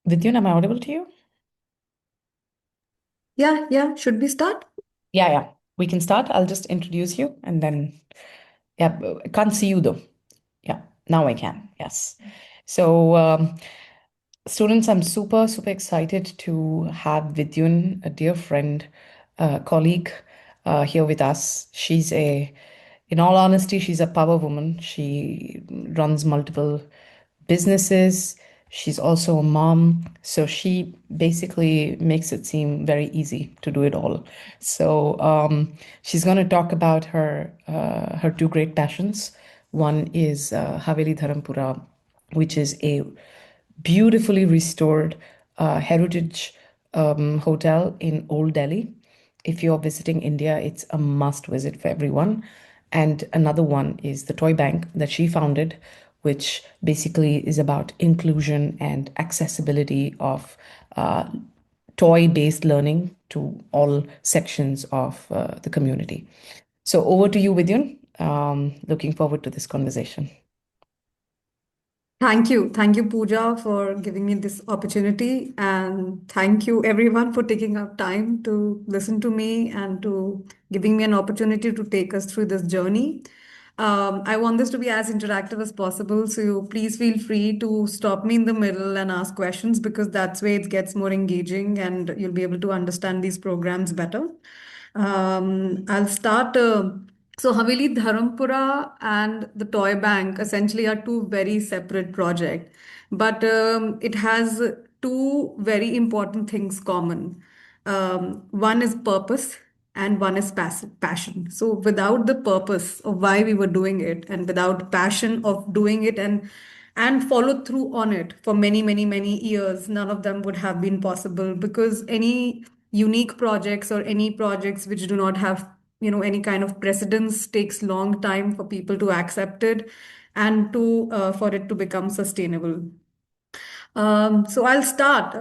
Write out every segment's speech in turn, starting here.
Vidyun, am I audible to you? Yeah, yeah. Should we start? Yeah. We can start. I'll just introduce you and then, yeah, I can't see you though. Yeah, now I can. Yes. So, students, I'm super excited to have Vidyun, a dear friend, colleague, here with us. In all honesty, she's a power woman. She runs multiple businesses. She's also a mom. So she basically makes it seem very easy to do it all. So she's going to talk about her two great passions. One is Haveli Dharampura, which is a beautifully restored heritage hotel in Old Delhi. If you're visiting India, it's a must visit for everyone. And another one is the Toy Bank that she founded, which basically is about inclusion and accessibility of uh, toy based learning to all sections of the community. So, over to you, Vidyun. Looking forward to this conversation. Thank you. Thank you, Pooja, for giving me this opportunity. And thank you, everyone, for taking up time to listen to me and to giving me an opportunity to take us through this journey. I want this to be as interactive as possible. So you please feel free to stop me in the middle and ask questions because that's where it gets more engaging and you'll be able to understand these programs better. I'll start. So Haveli Dharampura and the Toy Bank essentially are two very separate projects, but it has two very important things common. One is purpose and one is passion. So without the purpose of why we were doing it and without passion of doing it and followed through on it for many years, none of them would have been possible because any unique projects or any projects which do not have any kind of precedence takes long time for people to accept it and to for it to become sustainable. So I'll start,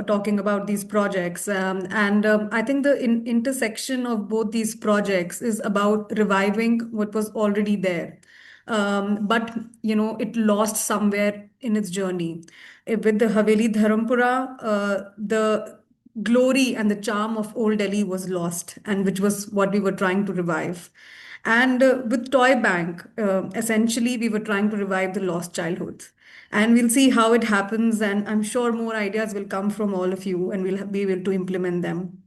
talking about these projects. And I think the intersection of both these projects is about reviving what was already there. But, it lost somewhere in its journey. With the Haveli Dharampura, the glory and the charm of Old Delhi was lost, and which was what we were trying to revive. And with Toy Bank, essentially, we were trying to revive the lost childhoods. And we'll see how it happens. And I'm sure more ideas will come from all of you, and we'll be able to implement them.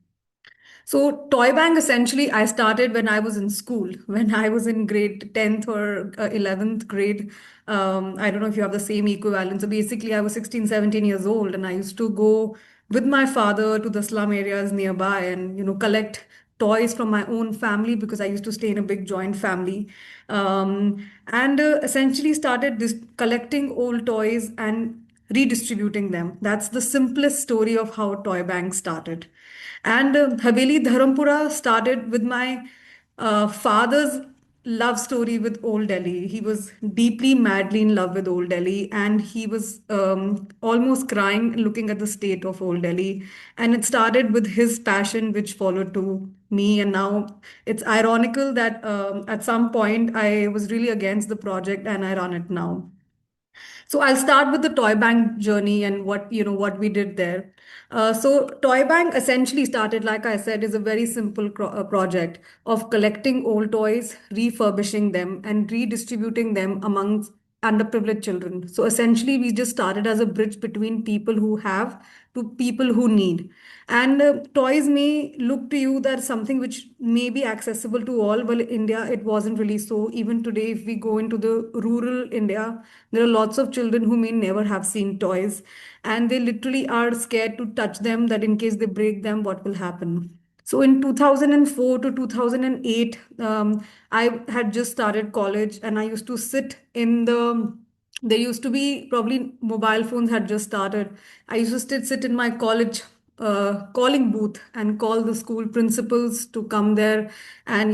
So, Toy Bank essentially, I started when I was in school, when I was in grade 10th or 11th grade. I don't know if you have the same equivalent. So, basically, I was 16, 17 years old, and I used to go with my father to the slum areas nearby and, collect toys from my own family because I used to stay in a big joint family. And essentially started this collecting old toys and redistributing them. That's the simplest story of how Toy Bank started. And Haveli Dharampura started with my father's love story with Old Delhi. He was deeply, madly in love with Old Delhi, and he was almost crying looking at the state of Old Delhi. And it started with his passion, which followed to me. And now it's ironical that at some point I was really against the project and I run it now. So I'll start with the Toy Bank journey and what we did there. So Toy Bank essentially started, like I said, is a very simple project of collecting old toys, refurbishing them, and redistributing them amongst underprivileged children. So essentially, we just started as a bridge between people who have to people who need. And toys may look to you that something which may be accessible to all. Well, India, it wasn't really so. Even today, if we go into the rural India, there are lots of children who may never have seen toys, and they literally are scared to touch them, that in case they break them, what will happen? So in 2004 to 2008, I had just started college and I used to sit in there used to be probably mobile phones had just started. I used to sit in my college calling booth and call the school principals to come there and,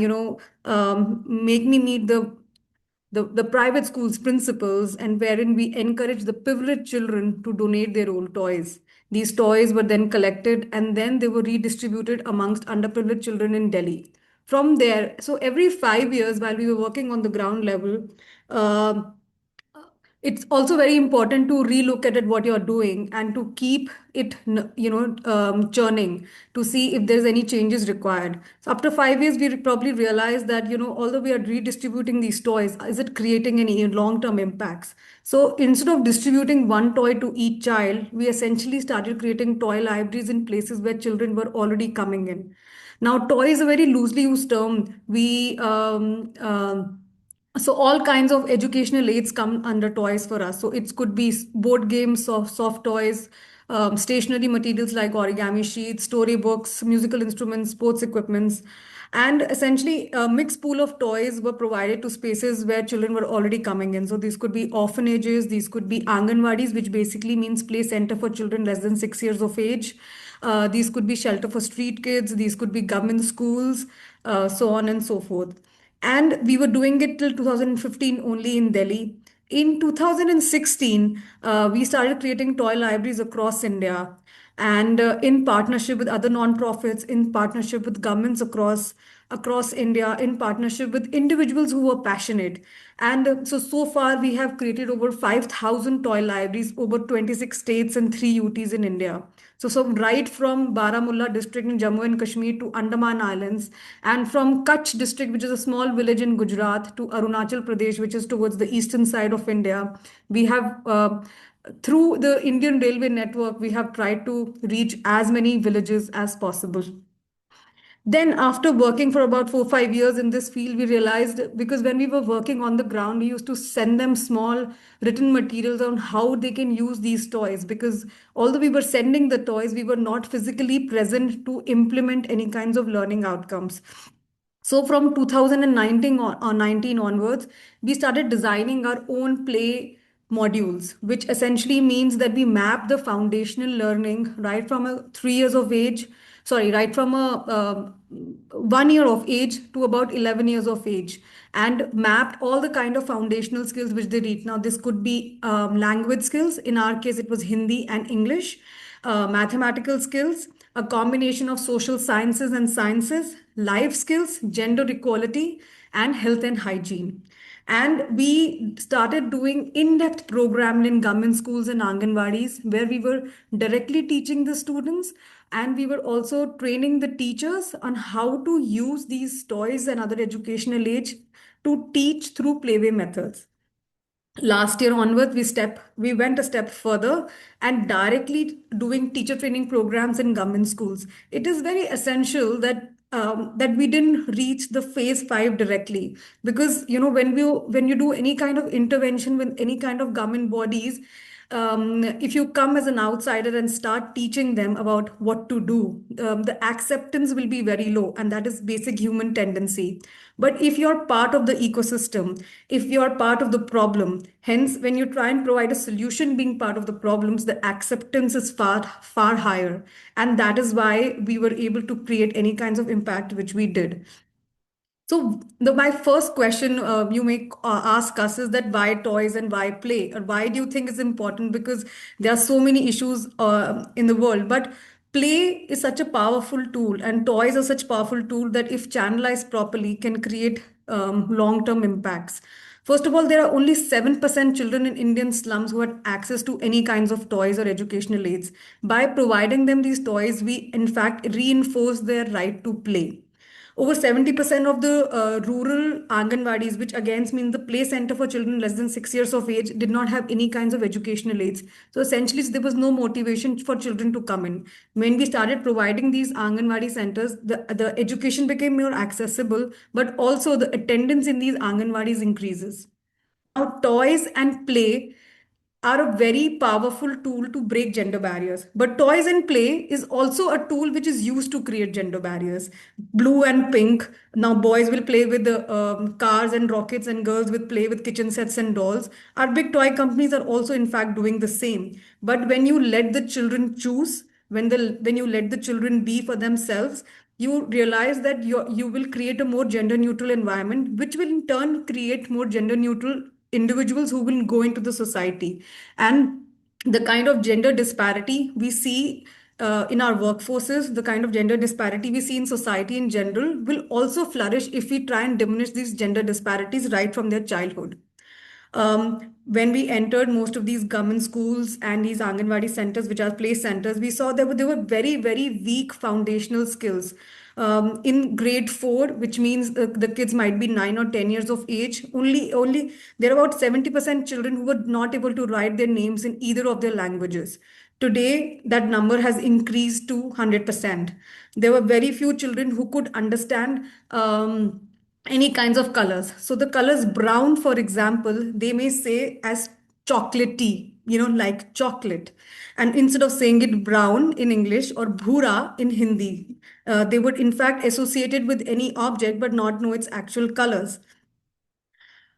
make me meet the private school's principals, and wherein we encourage the privileged children to donate their old toys. These toys were then collected and then they were redistributed amongst underprivileged children in Delhi. From there, so every 5 years while we were working on the ground level, uh, it's also very important to relook at it, what you're doing, and to keep it churning, to see if there's any changes required. So after 5 years we probably realize that, although we are redistributing these toys, is it creating any long term impacts? So instead of distributing one toy to each child, we essentially started creating toy libraries in places where children were already coming in. Now, toy is a very loosely used term. So all kinds of educational aids come under toys for us. So it could be board games, soft toys, stationery materials like origami sheets, storybooks, musical instruments, sports equipments. And essentially, a mixed pool of toys were provided to spaces where children were already coming in. So these could be orphanages, these could be anganwadis, which basically means play center for children less than 6 years of age. These could be shelter for street kids, these could be government schools, so on and so forth. And we were doing it till 2015 only in Delhi. In 2016, we started creating toy libraries across India, and in partnership with other non-profits, in partnership with governments across India, in partnership with individuals who were passionate. And so far we have created over 5,000 toy libraries over 26 states and 3 UTs in India. So right from Baramulla district in Jammu and Kashmir to Andaman Islands, and from Kutch district, which is a small village in Gujarat, to Arunachal Pradesh, which is towards the eastern side of India, we have through the Indian Railway network, we have tried to reach as many villages as possible. Then, after working for about 4 5 years in this field, we realized, because when we were working on the ground, we used to send them small written materials on how they can use these toys. Because although we were sending the toys, we were not physically present to implement any kinds of learning outcomes. So from 2019 or 19 onwards, we started designing our own play modules, which essentially means that we map the foundational learning right from a 3 years of age, sorry, right from a 1 year of age to about 11 years of age, and mapped all the kind of foundational skills which they read. Now, this could be language skills. In our case, it was Hindi and English, mathematical skills, a combination of social sciences and sciences, life skills, gender equality, and health and hygiene. And we started doing in-depth programming in government schools and Anganwadis, where we were directly teaching the students, and we were also training the teachers on how to use these toys and other educational aids to teach through playway methods. Last year onwards, we went a step further and directly doing teacher training programs in government schools. It is very essential that we didn't reach the phase 5 directly, because when you do any kind of intervention with any kind of government bodies, if you come as an outsider and start teaching them about what to do, the acceptance will be very low, and that is basic human tendency. But if you're part of the ecosystem, if you're part of the problem, hence, when you try and provide a solution being part of the problems, the acceptance is far, far higher. And that is why we were able to create any kinds of impact which we did. So my first question you may ask us is that why toys and why play, or why do you think it's important? Because there are so many issues in the world, but play is such a powerful tool, and toys are such powerful tool that if channelized properly can create long-term impacts. First of all, there are only 7% children in Indian slums who had access to any kinds of toys or educational aids. By providing them these toys, we in fact reinforce their right to play. Over 70% of the rural Anganwadis, which again means the play center for children less than 6 years of age, did not have any kinds of educational aids. So essentially, there was no motivation for children to come in. When we started providing these Anganwadi centers, the education became more accessible, but also the attendance in these Anganwadis increases. Now, toys and play are a very powerful tool to break gender barriers. But toys and play is also a tool which is used to create gender barriers. Blue and pink. Now, boys will play with the cars and rockets, and girls will play with kitchen sets and dolls. Our big toy companies are also, in fact, doing the same. But when you let the children choose, when you let the children be for themselves, you realize that you will create a more gender neutral environment, which will in turn create more gender neutral individuals who will go into the society. And the kind of gender disparity we see in our workforces, the kind of gender disparity we see in society in general, will also flourish if we try and diminish these gender disparities right from their childhood. When we entered most of these government schools and these Anganwadi centers, which are play centers, we saw there were very, very weak foundational skills. In grade 4, which means the kids might be 9 or 10 years of age, only there are about 70% children who were not able to write their names in either of their languages. Today, that number has increased to 100%. There were very few children who could understand any kinds of colors. So the colors brown, for example, they may say as chocolatey, like chocolate. And instead of saying it brown in English or bhura in Hindi, they would in fact associate it with any object but not know its actual colors.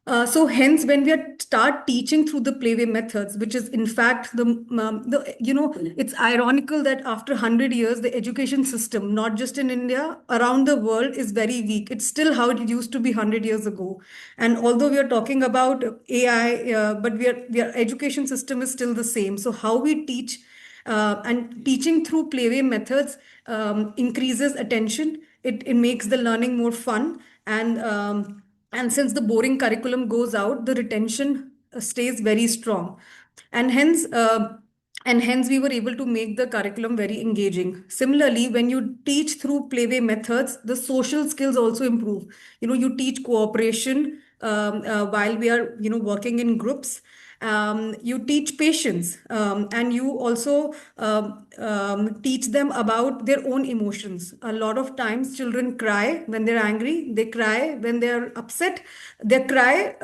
So hence, when we start teaching through the playway methods, which is in fact it's ironical that after 100 years, the education system, not just in India, around the world, is very weak. It's still how it used to be 100 years ago. And although we are talking about AI, but we are education system is still the same. So how we teach and teaching through playway methods increases attention. It makes the learning more fun and since the boring curriculum goes out, the retention stays very strong, and hence we were able to make the curriculum very engaging. Similarly, when you teach through playway methods, the social skills also improve. You teach cooperation while we are working in groups. You teach patience, and you also teach them about their own emotions. A lot of times children cry when they're angry, they cry when they're upset, they cry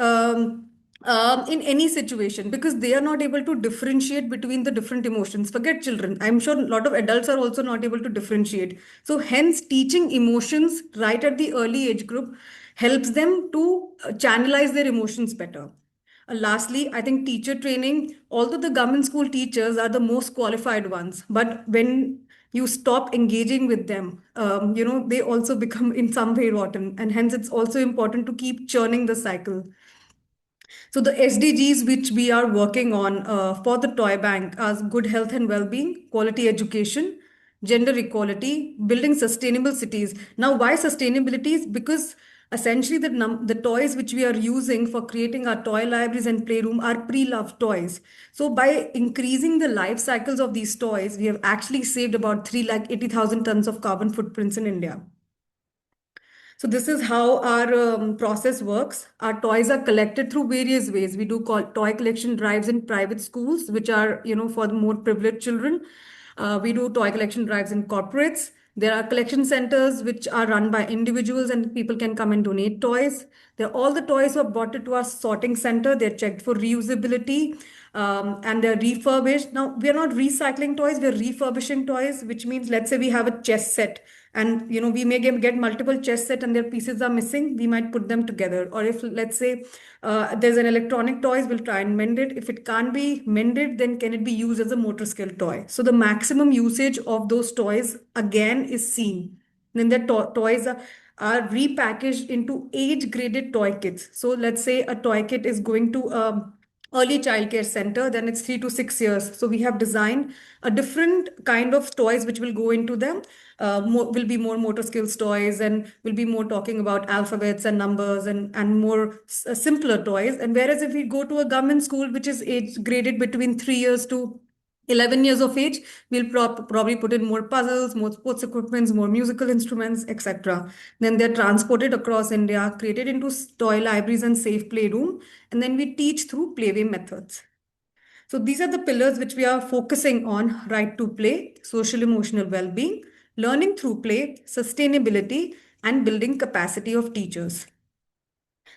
in any situation because they are not able to differentiate between the different emotions. Forget children, I'm sure a lot of adults are also not able to differentiate. So hence teaching emotions right at the early age group helps them to channelize their emotions better. Lastly, I think teacher training, although the government school teachers are the most qualified ones, but when you stop engaging with them, they also become in some way rotten. And hence, it's also important to keep churning the cycle. So the SDGs which we are working on for the toy bank are good health and well-being, quality education, gender equality, building sustainable cities. Now, why sustainability? Is because essentially the toys which we are using for creating our toy libraries and playroom are pre-loved toys. So by increasing the life cycles of these toys, we have actually saved about 380,000 tons of carbon footprints in India. So this is how our process works. Our toys are collected through various ways. We do call toy collection drives in private schools, which are, for the more privileged children. We do toy collection drives in corporates. There are collection centers which are run by individuals and people can come and donate toys. All the toys are brought to our sorting center. They're checked for reusability and they're refurbished. Now, we are not recycling toys, we're refurbishing toys, which means let's say we have a chess set and we may get multiple chess set and their pieces are missing, we might put them together. Or if let's say there's an electronic toys, we'll try and mend it. If it can't be mended, then can it be used as a motor skill toy? So the maximum usage of those toys again is seen. Then the toys are repackaged into age graded toy kits. So let's say a toy kit is going to early childcare center, then it's 3 to 6 years. So we have designed a different kind of toys which will go into them. Will be more motor skills toys and will be more talking about alphabets and numbers and more simpler toys. And whereas if we go to a government school which is age graded between 3 years to 11 years of age, we'll probably put in more puzzles, more sports equipments, more musical instruments, etc. Then they're transported across India, created into toy libraries and safe playroom, and then we teach through playway methods. So these are the pillars which we are focusing on: right to play, social emotional well-being, learning through play, sustainability, and building capacity of teachers.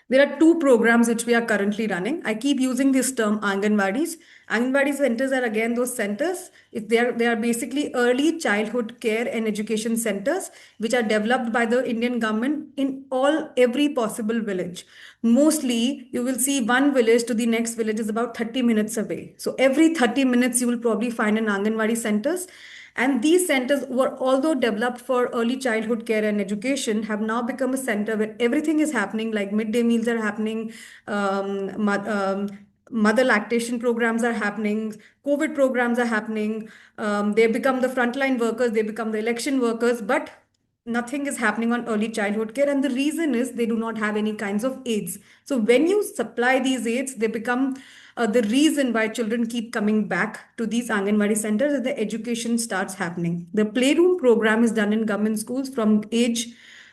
There are two programs which we are currently running. I keep using this term Anganwadis. Anganwadi centers are again those centers. They are basically early childhood care and education centers which are developed by the Indian government in every possible village. Mostly you will see one village to the next village is about 30 minutes away. So every 30 minutes you will probably find an Anganwadi centers. And these centers were, although developed for early childhood care and education, have now become a center where everything is happening, like midday meals are happening, mother lactation programs are happening, COVID programs are happening. They become the frontline workers, they become the election workers, but nothing is happening on early childhood care, and the reason is they do not have any kinds of aids. So when you supply these aids, they become the reason why children keep coming back to these Anganwadi centers, and the education starts happening. The playroom program is done in government schools from age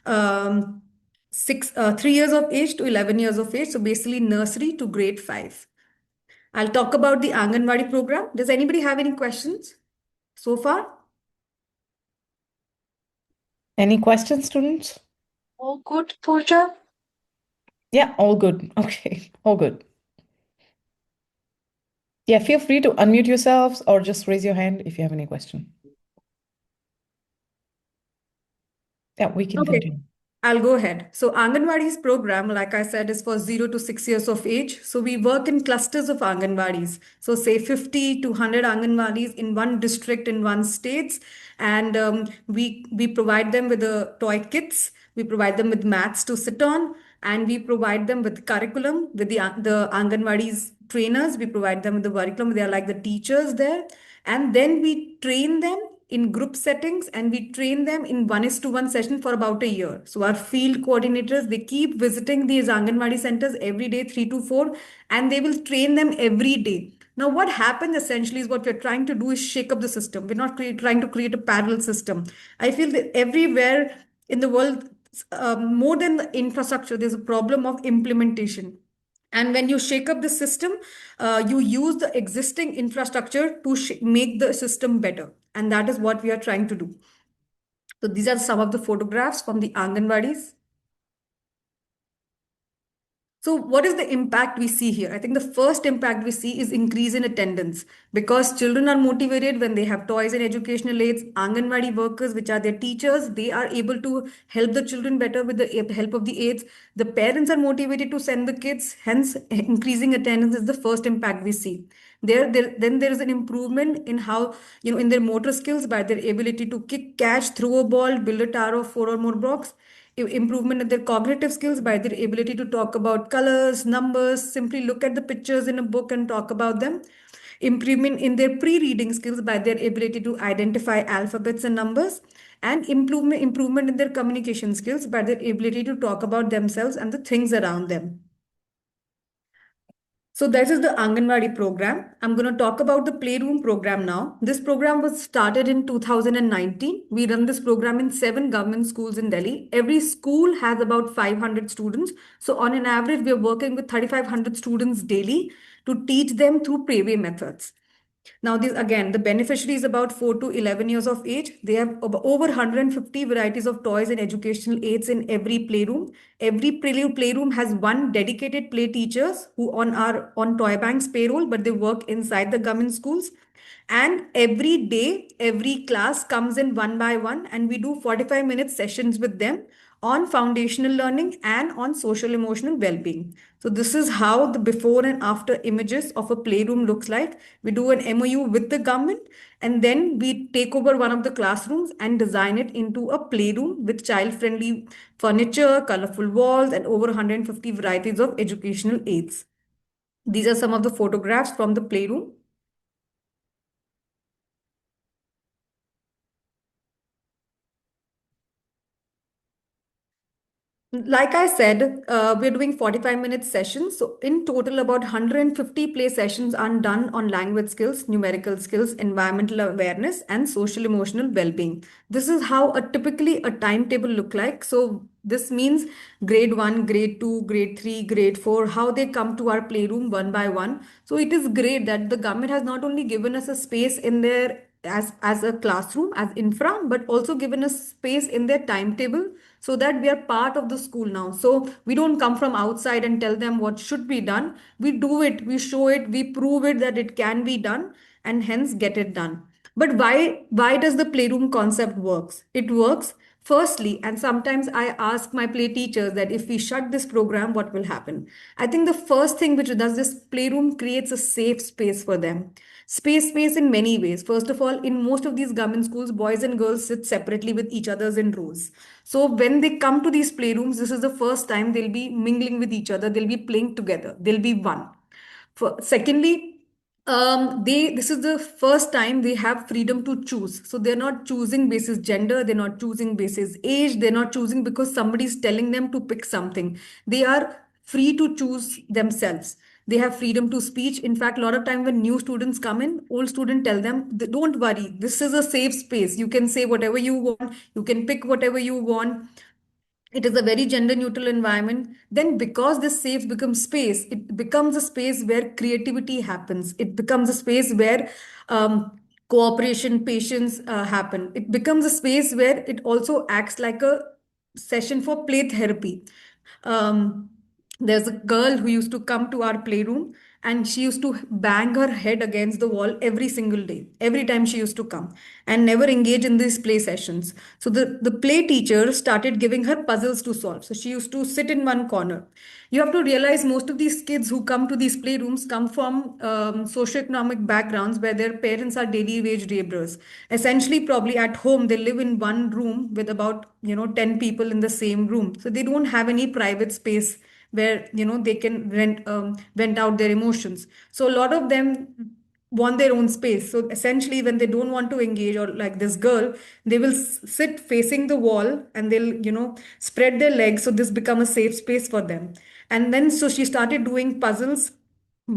um, 3 years of age to 11 years of age. So basically nursery to grade 5. I'll talk about the Anganwadi program. Does anybody have any questions so far? Any questions, students? All good, Pooja? Yeah, all good. Okay, all good. Yeah, feel free to unmute yourselves or just raise your hand if you have any question. Yeah, we can Okay, continue. I'll go ahead. So Anganwadi's program, like I said, is for 0 to 6 years of age. So we work in clusters of Anganwadis. So say 50 to 100 Anganwadis in one district in one states. And we provide them with the toy kits. We provide them with mats to sit on. And we provide them with curriculum with the Anganwadi's trainers. We provide them with the curriculum. They are like the teachers there. And then we train them in group settings, and we train them in 1:1 session for about a year. So our field coordinators, they keep visiting these Anganwadi centers every day, 3 to 4, and they will train them every day. Now, what happens essentially is what we're trying to do is shake up the system. We're not trying to create a parallel system. I feel that everywhere in the world, more than the infrastructure, there's a problem of implementation. And when you shake up the system, you use the existing infrastructure to make the system better. And that is what we are trying to do. So these are some of the photographs from the Anganwadis. So what is the impact we see here? I think the first impact we see is increase in attendance, because children are motivated when they have toys and educational aids. Anganwadi workers, which are their teachers, they are able to help the children better with the help of the aids. The parents are motivated to send the kids, hence increasing attendance is the first impact we see. Then there is an improvement in how, in their motor skills by their ability to kick, catch, throw a ball, build a tower of 4 or more blocks. Improvement in their cognitive skills by their ability to talk about colors, numbers, simply look at the pictures in a book and talk about them. Improvement in their pre-reading skills by their ability to identify alphabets and numbers. And improvement in their communication skills by their ability to talk about themselves and the things around them. So this is the Anganwadi program. I'm going to talk about the Playroom program now. This program was started in 2019. We run this program in 7 government schools in Delhi. Every school has about 500 students. So on an average, we are working with 3,500 students daily to teach them through Payway methods. Now, these again, the beneficiary is about 4 to 11 years of age. They have over 150 varieties of toys and educational aids in every playroom. Every playroom has one dedicated play teachers who on Toy Bank's payroll, but they work inside the government schools. And every day, every class comes in one by one, and we do 45-minute sessions with them on foundational learning and on social emotional well-being. So this is how the before and after images of a playroom looks like. We do an MOU with the government, and then we take over one of the classrooms and design it into a playroom with child-friendly furniture, colorful walls, and over 150 varieties of educational aids. These are some of the photographs from the playroom. Like I said, we're doing 45-minute sessions. So in total, about 150 play sessions are done on language skills, numerical skills, environmental awareness, and social emotional well-being. This is how typically a timetable look like. So this means grade 1, grade 2, grade 3, grade 4, how they come to our playroom one by one. So it is great that the government has not only given us a space in there as a classroom, as infra, but also given us space in their timetable, so that we are part of the school now. So we don't come from outside and tell them what should be done. We do it, we show it, we prove it that it can be done, and hence get it done. But why does the playroom concept works? It works firstly, and sometimes I ask my play teachers that if we shut this program, what will happen? I think the first thing which does this playroom creates a safe space for them. Space in many ways. First of all, in most of these government schools, boys and girls sit separately with each others in rows. So when they come to these playrooms, this is the first time they'll be mingling with each other. They'll be playing together. They'll be one. Secondly, They this is the first time they have freedom to choose. So they're not choosing basis gender, they're not choosing basis age, they're not choosing because somebody's telling them to pick something. They are free to choose themselves. They have freedom to speech. In fact, a lot of time when new students come in, old students tell them, Don't worry, this is a safe space. You can say whatever you want, you can pick whatever you want, it is a very gender neutral environment. Then because this safe becomes space, it becomes a space where creativity happens, it becomes a space where cooperation, patience happen. It becomes a space where it also acts like a session for play therapy. um, there's a girl who used to come to our playroom, and she used to bang her head against the wall every single day, every time she used to come, and never engage in these play sessions. So the play teacher started giving her puzzles to solve. So she used to sit in one corner. You have to realize most of these kids who come to these playrooms come from socioeconomic backgrounds where their parents are daily wage laborers. Essentially, probably at home, they live in one room with about 10 people in the same room. So they don't have any private space where they can vent out their emotions. So a lot of them want their own space. So essentially, when they don't want to engage, or like this girl, they will sit facing the wall and they'll spread their legs, so this become a safe space for them. And then so she started doing puzzles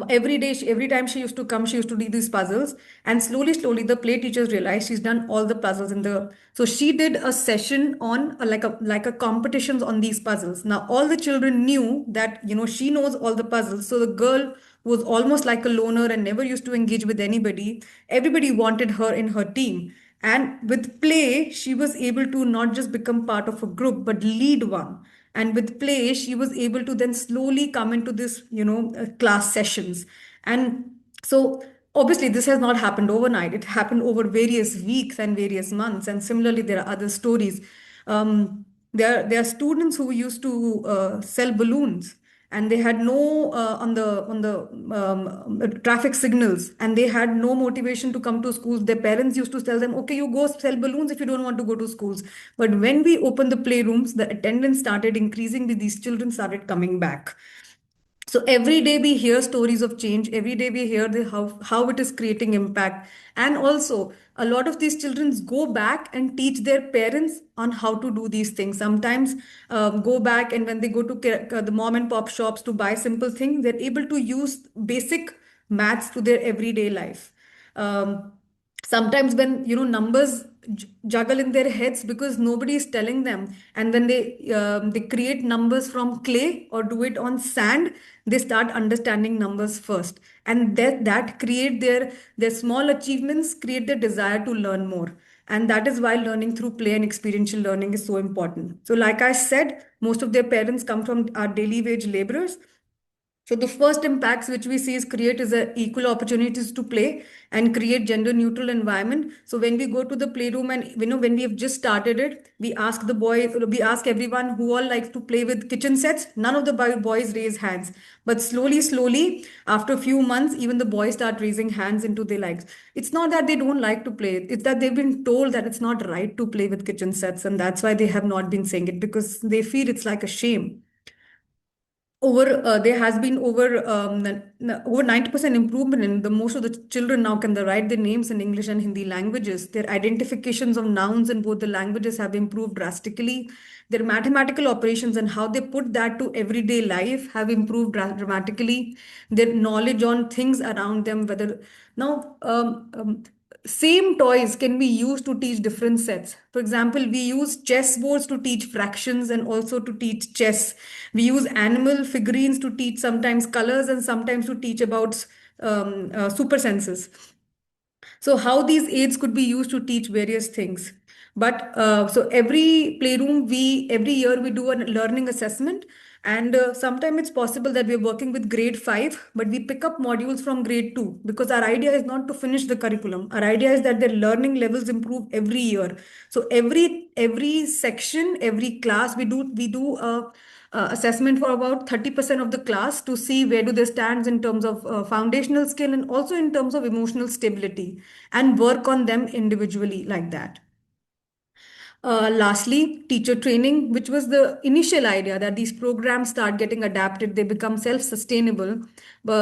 every day. Every time she used to come, she used to do these puzzles, and slowly the play teachers realized she's done all the puzzles in the so she did a session on like a competitions on these puzzles. Now all the children knew that she knows all the puzzles, so the girl was almost like a loner and never used to engage with anybody. Everybody wanted her in her team, and with play she was able to not just become part of a group but lead one. And with play she was able to then slowly come into this class sessions. And so obviously this has not happened overnight, it happened over various weeks and various months. And similarly there are other stories. There are students who used to sell balloons, and they had no on the traffic signals, and they had no motivation to come to schools. Their parents used to tell them, okay, you go sell balloons if you don't want to go to schools. But when we opened the playrooms, the attendance started increasing, these children started coming back. So every day we hear stories of change, every day we hear how it is creating impact. And also a lot of these children go back and teach their parents on how to do these things. Sometimes go back, and when they go to the mom and pop shops to buy simple things, they're able to use basic maths to their everyday life. Sometimes when numbers juggle in their heads because nobody is telling them, and when they create numbers from clay or do it on sand, they start understanding numbers first, and that create their small achievements create their desire to learn more. And that is why learning through play and experiential learning is so important. So like I said, most of their parents come from our daily wage laborers. So the first impacts which we see is create is a equal opportunities to play and create gender neutral environment. So when we go to the playroom, and when we have just started it, we ask the boys, we ask everyone who all likes to play with kitchen sets. None of the boys raise hands, but slowly, after a few months, even the boys start raising hands into their likes. It's not that they don't like to play; it's that they've been told that it's not right to play with kitchen sets, and that's why they have not been saying it, because they feel it's like a shame. There has been over 90% improvement in the most of the children now can they write their names in English and Hindi languages. Their identifications of nouns in both the languages have improved drastically. Their mathematical operations and how they put that to everyday life have improved dramatically. Their knowledge on things around them, whether now same toys can be used to teach different sets. For example, we use chess boards to teach fractions and also to teach chess. We use animal figurines to teach sometimes colors and sometimes to teach about super senses. So how these aids could be used to teach various things. But so every playroom, we every year we do a learning assessment, and sometimes it's possible that we're working with grade 5, but we pick up modules from grade 2, because our idea is not to finish the curriculum. Our idea is that their learning levels improve every year. So every section, every class, we do a assessment for about 30% of the class to see where do they stand in terms of foundational skill and also in terms of emotional stability, and work on them individually like that. Lastly, teacher training, which was the initial idea that these programs start getting adapted, they become self-sustainable.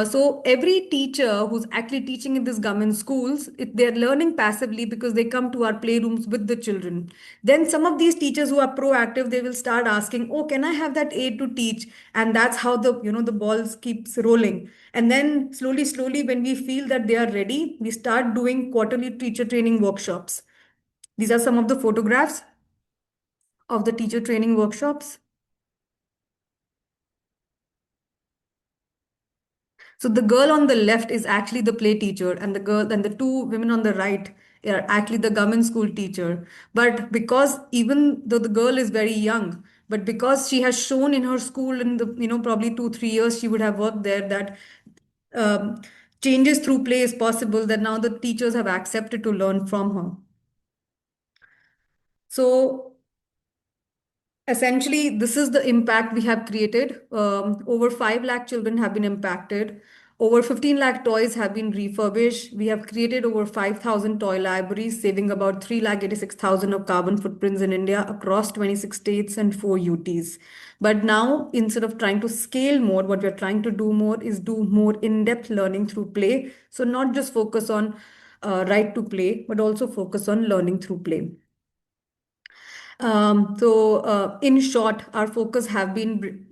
So every teacher who's actually teaching in these government schools, they're learning passively because they come to our playrooms with the children. Then some of these teachers who are proactive, they will start asking, "Oh, can I have that aid to teach?" And that's how the balls keeps rolling. And then slowly, slowly, when we feel that they are ready, we start doing quarterly teacher training workshops. These are some of the photographs of the teacher training workshops. So the girl on the left is actually the play teacher, and the two women on the right are actually the government school teacher. But because even though the girl is very young, but because she has shown in her school in the probably 2 3 years she would have worked there that um, changes through play is possible. That now the teachers have accepted to learn from her. So essentially, this is the impact we have created. Over 5 lakh children have been impacted. Over 15 lakh toys have been refurbished. We have created over 5,000 toy libraries, saving about 3 lakh 86,000 of carbon footprints in India across 26 states and 4 UTs. But now, instead of trying to scale more, what we're trying to do more is do more in-depth learning through play. So not just focus on right to play, but also focus on learning through play. In short, our focus have been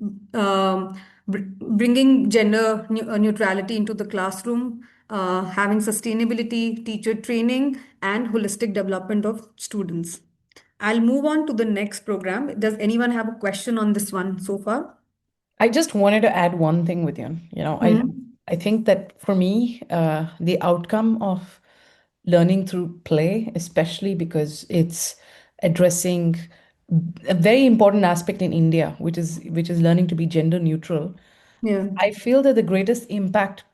bringing gender neutrality into the classroom, having sustainability, teacher training, and holistic development of students. I'll move on to the next program. Does anyone have a question on this one so far? I just wanted to add one thing with you. I think that for me, the outcome of learning through play, especially because it's addressing a very important aspect in India, which is learning to be gender neutral. Yeah. I feel that the greatest impact,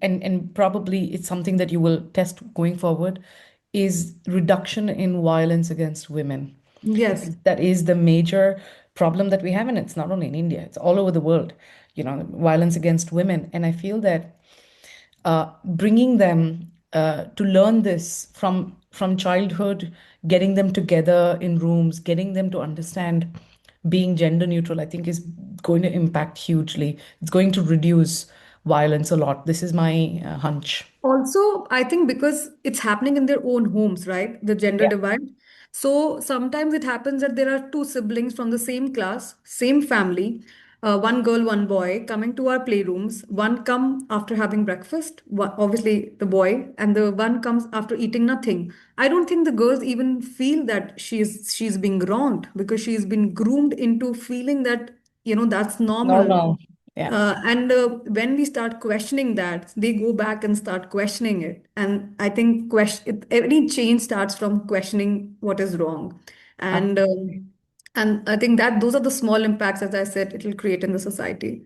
and probably it's something that you will test going forward, is reduction in violence against women. I Yes. think that is the major problem that we have, and it's not only in India, it's all over the world, violence against women. And I feel that bringing them to learn this from childhood, getting them together in rooms, getting them to understand being gender neutral, I think is going to impact hugely. It's going to reduce violence a lot. This is my hunch. Also, I think because it's happening in their own homes, right? The gender Yeah. divide. So sometimes it happens that there are two siblings from the same class, same family, one girl, one boy, coming to our playrooms. One come after having breakfast, obviously the boy, and the one comes after eating nothing. I don't think the girls even feel that she's being wronged because she's been groomed into feeling that that's normal. Normal. Yeah. And when we start questioning that, they go back and start questioning it. And I think every change starts from questioning what is wrong. And Absolutely. I think that those are the small impacts, as I said, it will create in the society.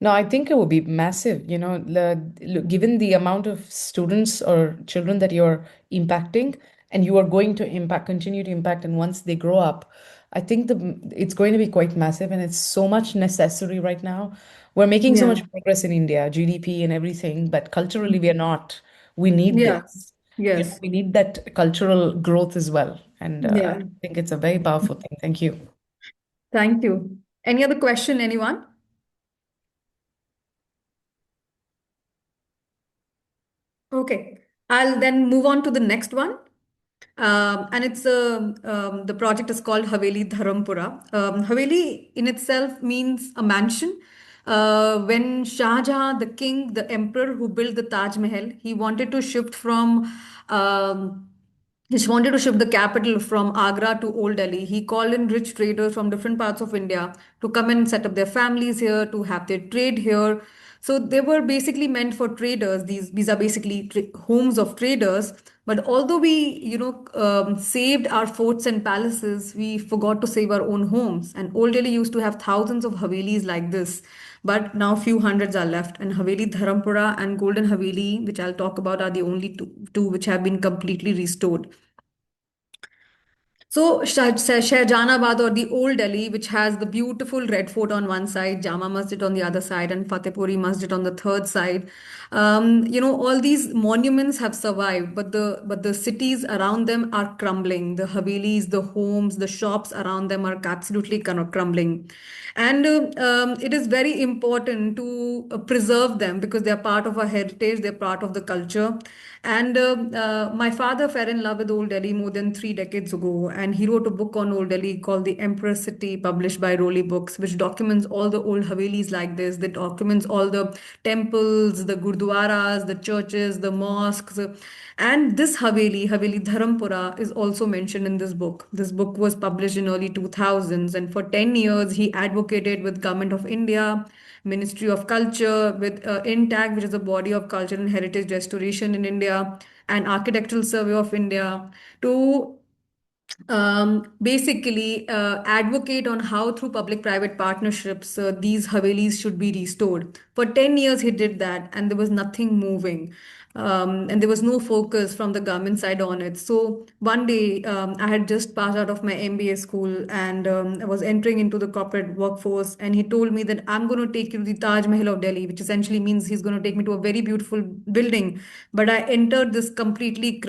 No, I think it will be massive. Look, given the amount of students or children that you're impacting, and you are going to continue to impact, and once they grow up, I think it's going to be quite massive, and it's so much necessary right now. We're making so Yeah. much progress in India, GDP and everything, but culturally we are not. We need Yeah. this. Yes. We need that cultural growth as well, and I Yeah. think it's a very powerful thing. Thank you. Thank you. Any other question, anyone? Okay. I'll then move on to the next one. And the project is called Haveli Dharampura. Haveli in itself means a mansion. When Shah Jahan, the king, the emperor who built the Taj Mahal, he wanted to shift from um, he wanted to shift the capital from Agra to Old Delhi. He called in rich traders from different parts of India to come and set up their families here, to have their trade here. So they were basically meant for traders. These are basically homes of traders. But although we, saved our forts and palaces, we forgot to save our own homes. And Old Delhi used to have thousands of Havelis like this. But now few hundreds are left. And Haveli Dharampura and Golden Haveli, which I'll talk about, are the only two which have been completely restored. So Shahjahanabad or the Old Delhi, which has the beautiful Red Fort on one side, Jama Masjid on the other side, and Fatehpuri Masjid on the third side. All these monuments have survived, but the cities around them are crumbling. The Havelis, the homes, the shops around them are absolutely kind of crumbling. And it is very important to preserve them because they are part of our heritage, they're part of the culture. And my father fell in love with Old Delhi more than 3 decades ago, and he wrote a book on Old Delhi called The Emperor City, published by Rowley Books, which documents all the old Havelis like this, that documents all the temples, the gurdwaras, the churches, the mosques. And this Haveli Dharampura, is also mentioned in this book. This book was published in early 2000s, and for 10 years he advocated with Government of India, Ministry of Culture, with INTAC, which is a body of culture and heritage restoration in India, and Architectural Survey of India, to basically advocate on how through public-private partnerships these Havelis should be restored. For 10 years he did that, and there was nothing moving. And there was no focus from the government side on it. So one day, I had just passed out of my MBA school, and I was entering into the corporate workforce. And he told me that I'm going to take you to the Taj Mahal of Delhi, which essentially means he's going to take me to a very beautiful building. But I entered this completely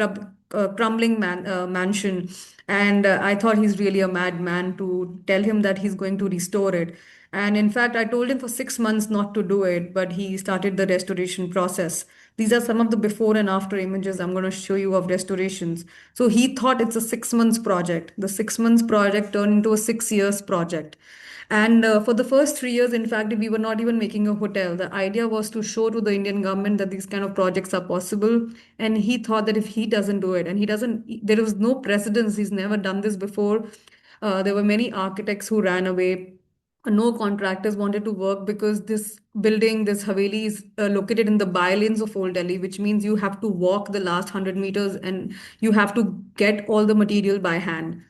crumbling mansion, and I thought he's really a madman to tell him that he's going to restore it. And in fact, I told him for 6 months not to do it, but he started the restoration process. These are some of the before and after images I'm going to show you of restorations. So he thought it's a 6 months project. The 6 months project turned into a 6 years project. And for the first 3 years, in fact, we were not even making a hotel. The idea was to show to the Indian government that these kind of projects are possible. And he thought that if he doesn't do it, and he doesn't, there was no precedence, he's never done this before. There were many architects who ran away. No contractors wanted to work because this building, this Haveli, is located in the bylanes of Old Delhi, which means you have to walk the last 100 meters and you have to get all the material by hand.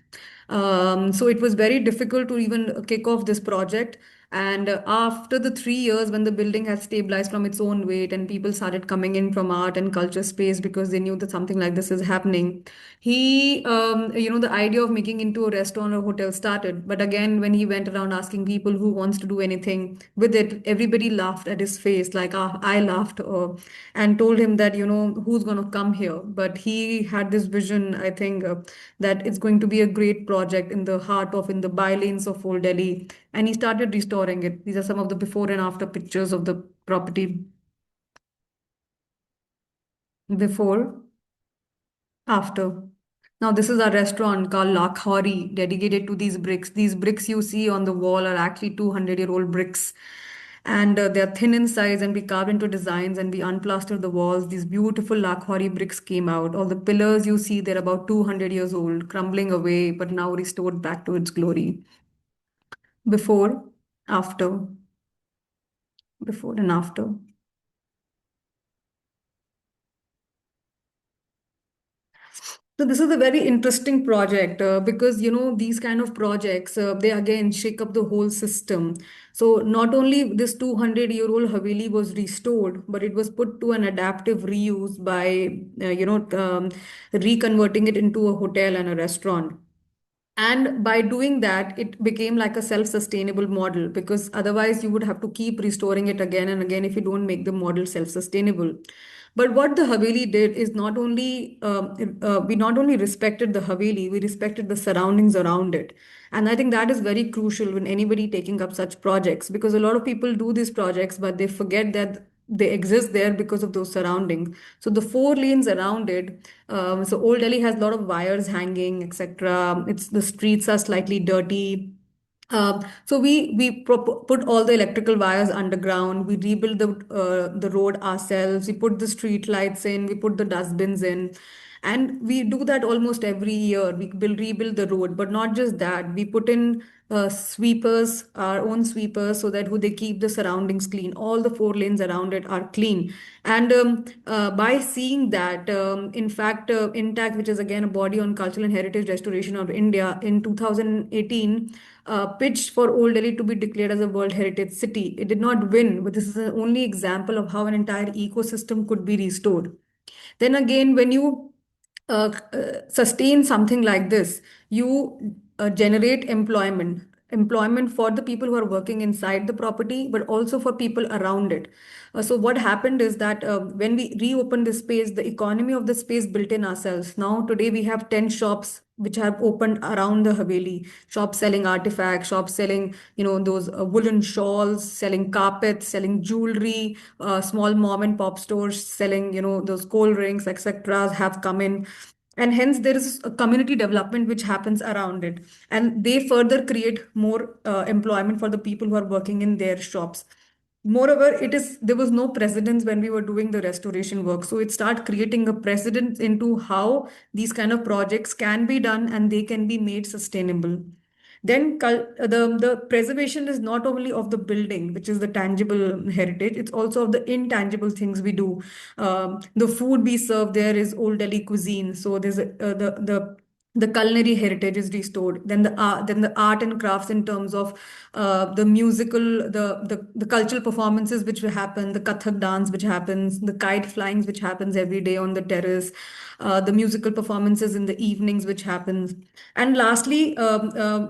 So it was very difficult to even kick off this project. And after the 3 years, when the building had stabilized from its own weight and people started coming in from art and culture space because they knew that something like this is happening, the idea of making into a restaurant or hotel started. But again, when he went around asking people who wants to do anything with it, everybody laughed at his face, like I laughed, and told him that, who's going to come here? But he had this vision, I think, that it's going to be a great project in the bylanes of Old Delhi. And he started restoring it. These are some of the before and after pictures of the property. Before, after. Now, this is a restaurant called Lakhori, dedicated to these bricks. These bricks you see on the wall are actually 200-year-old bricks. And they're thin in size, and we carved into designs and we unplastered the walls. These beautiful Lakhori bricks came out. All the pillars you see, they're about 200 years old, crumbling away, but now restored back to its glory. Before, after, before and after. So this is a very interesting project because these kind of projects, they again shake up the whole system. So not only this 200-year-old Haveli was restored, but it was put to an adaptive reuse by reconverting it into a hotel and a restaurant. And by doing that, it became like a self-sustainable model, because otherwise you would have to keep restoring it again and again if you don't make the model self-sustainable. But what the Haveli did is we not only respected the Haveli, we respected the surroundings around it. And I think that is very crucial when anybody taking up such projects, because a lot of people do these projects, but they forget that they exist there because of those surroundings. So the four lanes around it, so Old Delhi has a lot of wires hanging, etc. It's the streets are slightly dirty. So we put all the electrical wires underground. We rebuild the road ourselves. We put the street lights in. We put the dustbins in, and we do that almost every year. We rebuild the road, but not just that. We put in sweepers, our own sweepers, so that who they keep the surroundings clean. All the four lanes around it are clean. And by seeing that, in fact, INTACT, which is again a body on cultural and heritage restoration of India, in 2018 pitched for Old Delhi to be declared as a World Heritage City. It did not win, but this is the only example of how an entire ecosystem could be restored. Then again, when you sustain something like this, you generate employment. employment for the people who are working inside the property, but also for people around it. So what happened is that when we reopened the space, the economy of the space built in ourselves. Now today we have 10 shops which have opened around the Haveli. Shops selling artifacts, shops selling, those woolen shawls, selling carpets, selling jewelry, small mom and pop stores selling, those cold drinks, etc. have come in. And hence there is a community development which happens around it, and they further create more employment for the people who are working in their shops. Moreover, there was no precedence when we were doing the restoration work, so it started creating a precedent into how these kind of projects can be done and they can be made sustainable. Then the preservation is not only of the building, which is the tangible heritage, it's also of the intangible things we do. The food we serve there is old Delhi cuisine, so there's the culinary heritage is restored. Then the art and crafts in terms of the musical, the cultural performances which will happen, the Kathak dance which happens, the kite flyings which happens every day on the terrace, the musical performances in the evenings which happens. And lastly,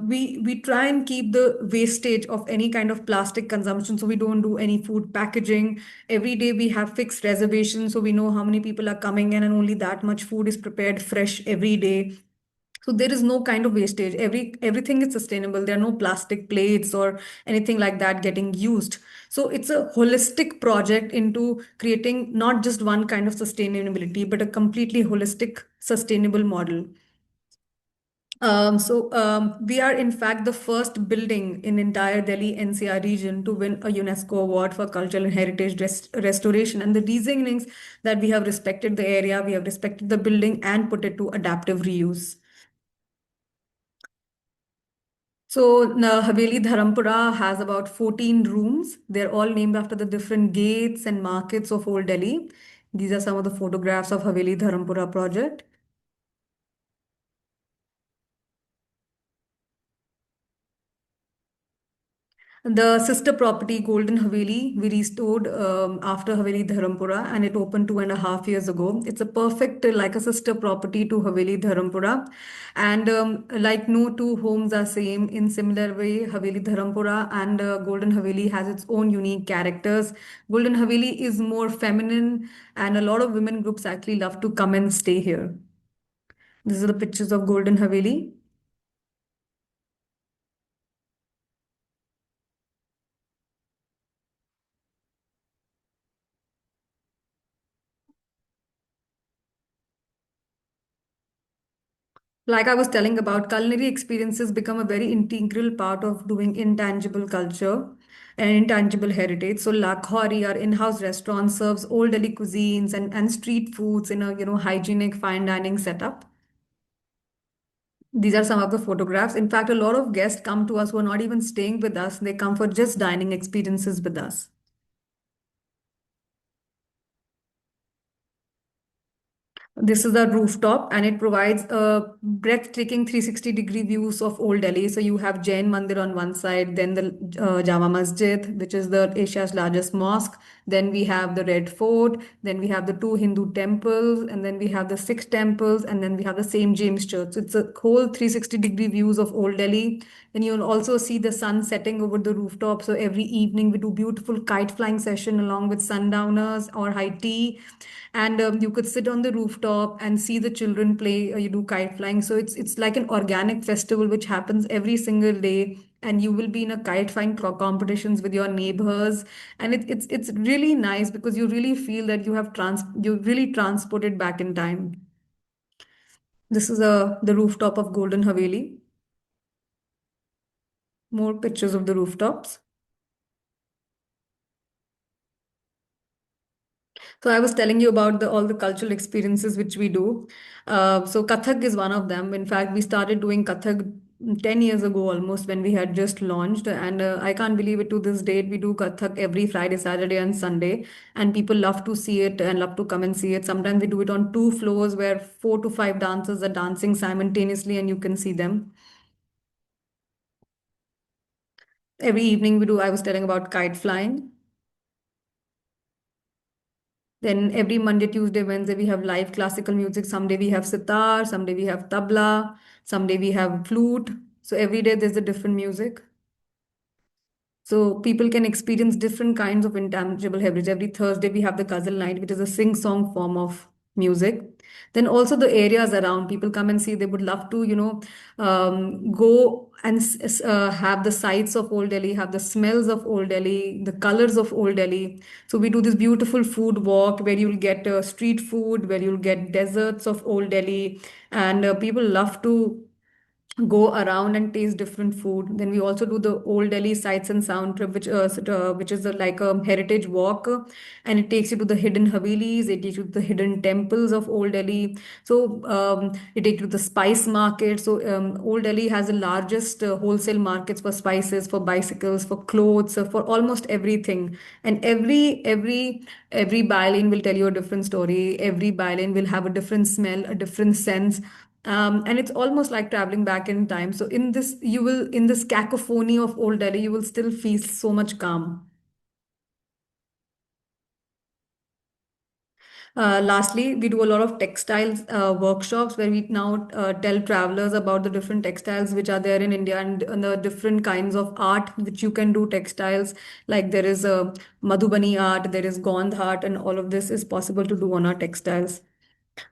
we try and keep the wastage of any kind of plastic consumption. So we don't do any food packaging. Every day we have fixed reservations, so we know how many people are coming in, and only that much food is prepared fresh every day. So there is no kind of wastage. Everything is sustainable. There are no plastic plates or anything like that getting used. So it's a holistic project into creating not just one kind of sustainability, but a completely holistic, sustainable model. We are in fact the first building in entire Delhi NCR region to win a UNESCO award for cultural and heritage restoration. And the reasonings that we have respected the area, we have respected the building and put it to adaptive reuse. So Haveli Dharampura has about 14 rooms. They're all named after the different gates and markets of Old Delhi. These are some of the photographs of Haveli Dharampura project. The sister property, Golden Haveli, we restored after Haveli Dharampura, and it opened 2.5 years ago. It's a perfect, like a sister property to Haveli Dharampura. And like no two homes are same, in similar way, Haveli Dharampura and Golden Haveli has its own unique characters. Golden Haveli is more feminine, and a lot of women groups actually love to come and stay here. These are the pictures of Golden Haveli. Like I was telling about, culinary experiences become a very integral part of doing intangible culture and intangible heritage. So Lakhwari, our in-house restaurant, serves old Delhi cuisines and street foods in a hygienic fine dining setup. These are some of the photographs. In fact, a lot of guests come to us who are not even staying with us. They come for just dining experiences with us. This is the rooftop, and it provides a breathtaking 360-degree views of Old Delhi. So you have Jain Mandir on one side, then the Jama Masjid, which is the Asia's largest mosque. Then we have the Red Fort. Then we have the two Hindu temples, and then we have the six temples, and then we have the St. James Church. So it's a whole 360-degree views of Old Delhi. Then you'll also see the sun setting over the rooftop. So every evening we do beautiful kite flying session along with sundowners or high tea, and you could sit on the rooftop and see the children play. You do kite flying, so it's like an organic festival which happens every single day, and you will be in a kite flying competitions with your neighbors, and it's really nice because you really feel that you really transported back in time. This is the rooftop of Golden Haveli. More pictures of the rooftops. So I was telling you about all the cultural experiences which we do. So Kathak is one of them. In fact, we started doing Kathak 10 years ago almost, when we had just launched. And I can't believe it, to this date. We do Kathak every Friday, Saturday, and Sunday. And people love to see it and love to come and see it. Sometimes we do it on two floors where 4 to 5 dancers are dancing simultaneously and you can see them. Every evening we do, I was telling about kite flying. Then every Monday, Tuesday, Wednesday, we have live classical music. Someday we have sitar, someday we have tabla, someday we have flute. So every day there's a different music. So people can experience different kinds of intangible heritage. Every Thursday we have the Ghazal night, which is a sing-song form of music. Then also the areas around, people come and see. They would love to, go and have the sights of Old Delhi, have the smells of Old Delhi, the colors of Old Delhi. So we do this beautiful food walk where you'll get street food, where you'll get deserts of Old Delhi, and people love to go around and taste different food. Then we also do the Old Delhi sights and sound trip, which is like a heritage walk, and it takes you to the hidden Havelis, it takes you to the hidden temples of Old Delhi. So it takes you to the spice market. So Old Delhi has the largest wholesale markets for spices, for bicycles, for clothes, for almost everything. And every violin will tell you a different story. Every violin will have a different smell, a different sense, and it's almost like traveling back in time. So in this cacophony of Old Delhi, you will still feel so much calm. Lastly, we do a lot of textiles workshops where we now tell travelers about the different textiles which are there in India, and the different kinds of art which you can do textiles. Like there is a Madhubani art, there is Gondh art, and all of this is possible to do on our textiles.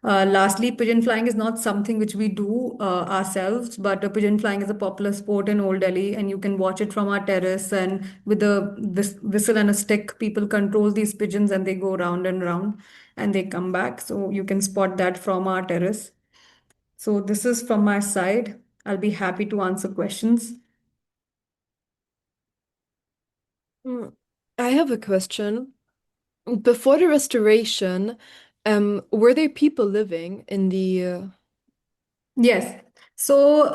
Lastly, pigeon flying is not something which we do ourselves, but pigeon flying is a popular sport in Old Delhi, and you can watch it from our terrace. And with a whistle and a stick, people control these pigeons and they go round and round and they come back. So you can spot that from our terrace. So this is from my side. I'll be happy to answer questions. Mm, I have a question. Before the restoration, were there people living in the Yes. So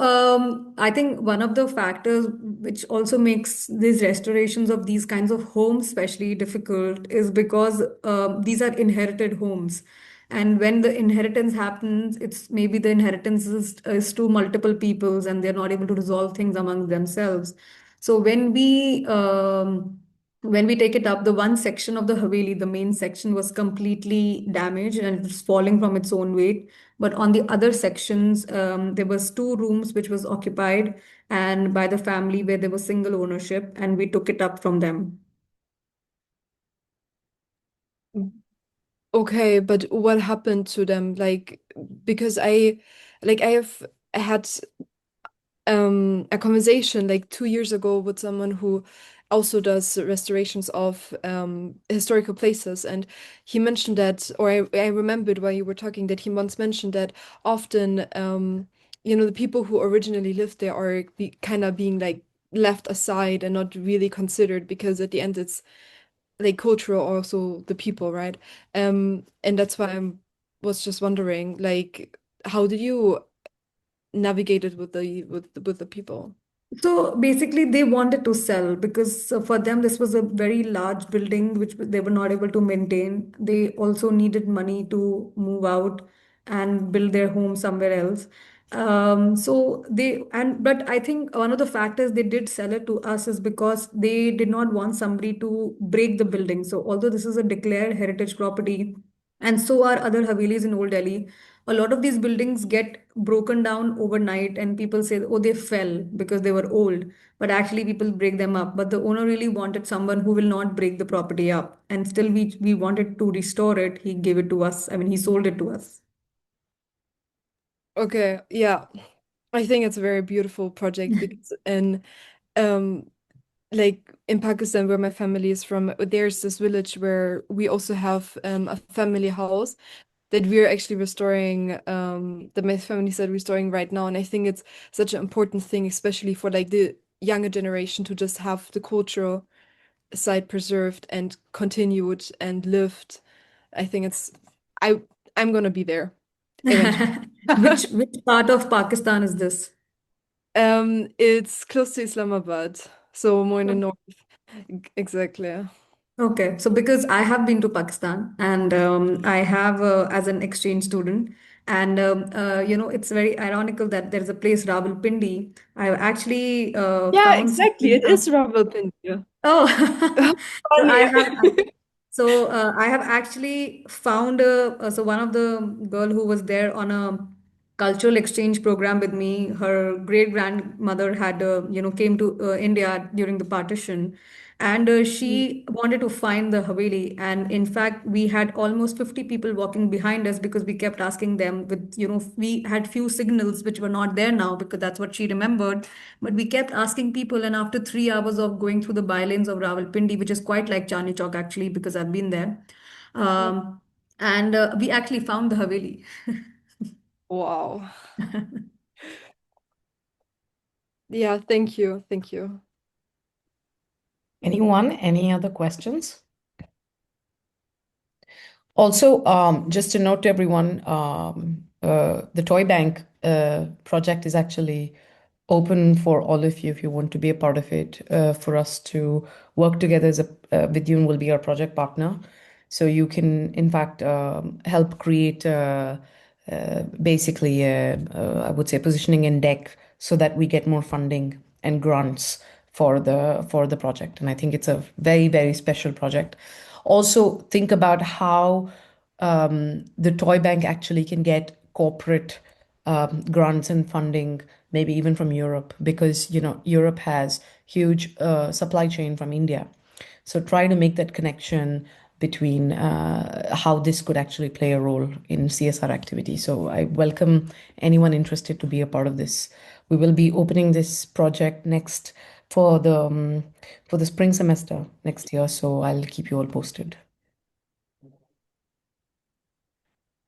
I think one of the factors which also makes these restorations of these kinds of homes especially difficult is because these are inherited homes. And when the inheritance happens, it's maybe the inheritance is to multiple peoples and they're not able to resolve things among themselves. So when we take it up, the one section of the Haveli, the main section, was completely damaged and it was falling from its own weight. But on the other sections, there was two rooms which was occupied and by the family where there was single ownership, and we took it up from them. Okay, but what happened to them? Like, because I have had a conversation like 2 years ago with someone who also does restorations of historical places, and he mentioned that, or I remembered while you were talking that he once mentioned that often the people who originally lived there are kind of being like left aside and not really considered because at the end it's like cultural also the people, right? And that's why I was just wondering, like, how did you navigate it with the people? So basically, they wanted to sell because for them, this was a very large building which they were not able to maintain. They also needed money to move out and build their home somewhere else. But I think one of the factors they did sell it to us is because they did not want somebody to break the building. So although this is a declared heritage property, and so are other Havelis in Old Delhi, a lot of these buildings get broken down overnight, and people say, oh, they fell because they were old. But actually, people break them up. But the owner really wanted someone who will not break the property up. And still, we wanted to restore it. He gave it to us. I mean, he sold it to us. Okay, yeah. I think it's a very beautiful project because um like in Pakistan where my family is from, there's this village where we also have a family house that we're actually restoring, that my family said restoring right now. And I think it's such an important thing, especially for like the younger generation to just have the cultural side preserved and continued and lived. I think I I'm gonna be there eventually. Which part of Pakistan is this? It's close to Islamabad, so more in the north. Exactly. Okay, so because I have been to Pakistan and I have as an exchange student, and it's very ironical that there's a place Rawalpindi. I actually Yeah, found exactly. something. It is Rawalpindi. Yeah. Oh, so Funny. I have actually found so one of the girl who was there on a cultural exchange program with me. Her great grandmother had, came to India during the partition, and she wanted to find the Haveli. And in fact, we had almost 50 people walking behind us because we kept asking them with, we had few signals which were not there now because that's what she remembered. But we kept asking people, and after 3 hours of going through the bylanes of Rawalpindi, which is quite like Chandni Chowk actually, because I've been there. And we actually found the Haveli. Wow. Yeah, thank you. Thank you. Anyone? Any other questions? Also, just to note to everyone, the Toy Bank project is actually open for all of you if you want to be a part of it, for us to work together as a Vidyun will be our project partner. So you can, in fact, help create basically, I would say, positioning in deck so that we get more funding and grants for the project. And I think it's a very, very special project. Also, think about how the toy bank actually can get corporate grants and funding, maybe even from Europe, because Europe has huge supply chain from India. So try to make that connection between how this could actually play a role in CSR activity. So I welcome anyone interested to be a part of this. We will be opening this project next for the spring semester next year. So I'll keep you all posted.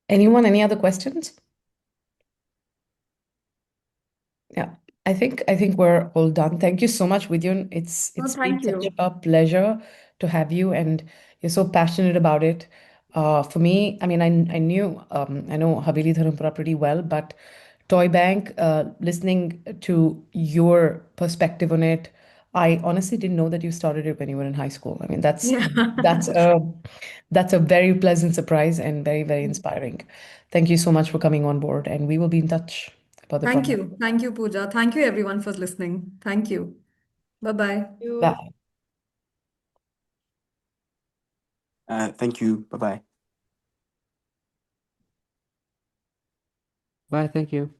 Anyone, any other questions? Yeah, I think we're all done. Thank you so much, Vidyun. It's Oh, it's been thank such you. a pleasure to have you, and you're so passionate about it. For me, I mean, I know Haveli Dharampura pretty well, but Toy Bank, listening to your perspective on it, I honestly didn't know that you started it when you were in high school. I mean, Yeah. that's a that's a very pleasant surprise and very, very inspiring. Thank you so much for coming on board, and we will be in touch about the Thank project. you. Thank you, Pooja. Thank you, everyone, for listening. Thank you. Bye bye. You. Bye. Thank you. Bye bye. Bye. Thank you.